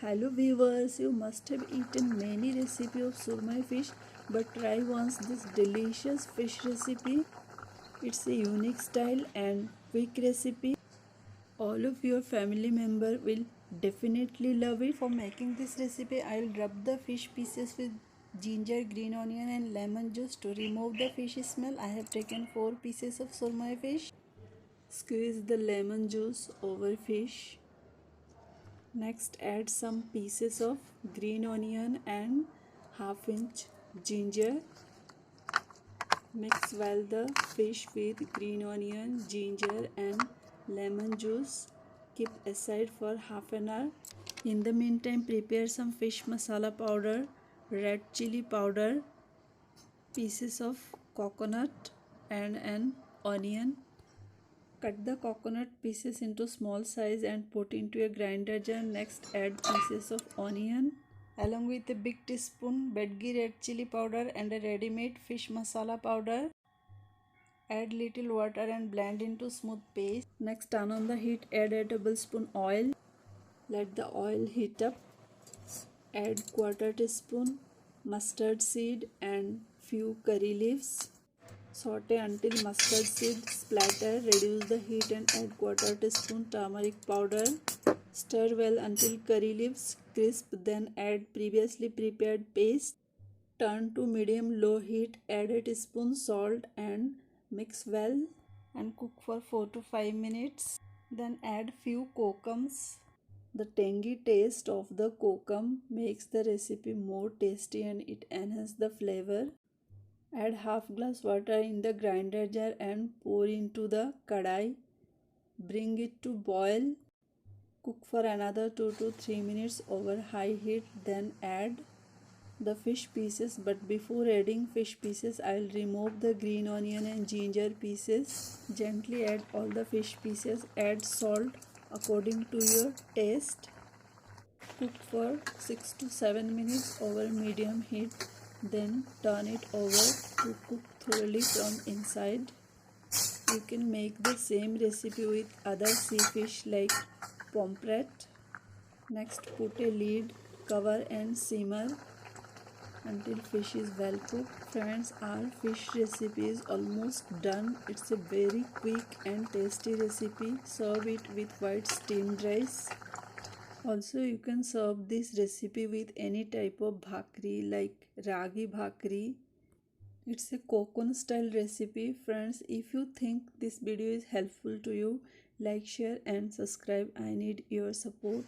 Hello viewers, you must have eaten many recipes of surmai fish, but try once this delicious fish recipe. It's a unique style and quick recipe. All of your family member will definitely love it. For making this recipe, I'll rub the fish pieces with ginger, green onion and lemon juice to remove the fish smell. I have taken 4 pieces of surmai fish. Squeeze the lemon juice over fish. Next add some pieces of green onion and half-inch ginger. Mix well the fish with green onion, ginger and lemon juice. Keep aside for half an hour. In the meantime, prepare some fish masala powder, red chili powder, pieces of coconut and an onion. Cut the coconut pieces into small size and put into a grinder jar. Next add pieces of onion along with a big teaspoon Bedgi red chili powder and a ready-made fish masala powder. Add little water and blend into smooth paste. Next turn on the heat, add a tablespoon oil. Let the oil heat up. Add quarter teaspoon mustard seed and few curry leaves. Saute until mustard seed splatter. Reduce the heat and add quarter teaspoon turmeric powder. Stir well until curry leaves crisp. Then add previously prepared paste. Turn to medium-low heat. Add a teaspoon salt and mix well and cook for 4 to 5 minutes. Then add few kokums. The tangy taste of the kokum makes the recipe more tasty and it enhances the flavor. Add half glass water in the grinder jar and pour into the kadai. Bring it to boil. Cook for another 2 to 3 minutes over high heat. Then add the fish pieces, but before adding fish pieces, I'll remove the green onion and ginger pieces. Gently add all the fish pieces. Add salt according to your taste. Cook for 6 to 7 minutes over medium heat. Then turn it over to cook thoroughly from inside. You can make the same recipe with other sea fish like pomfret. Next put a lid, cover and simmer until fish is well cooked. Friends, our fish recipe is almost done. It's a very quick and tasty recipe. Serve it with white steamed rice. Also, you can serve this recipe with any type of bhakri like ragi bhakri. It's a coconut style recipe. Friends, if you think this video is helpful to you, like, share and subscribe. I need your support.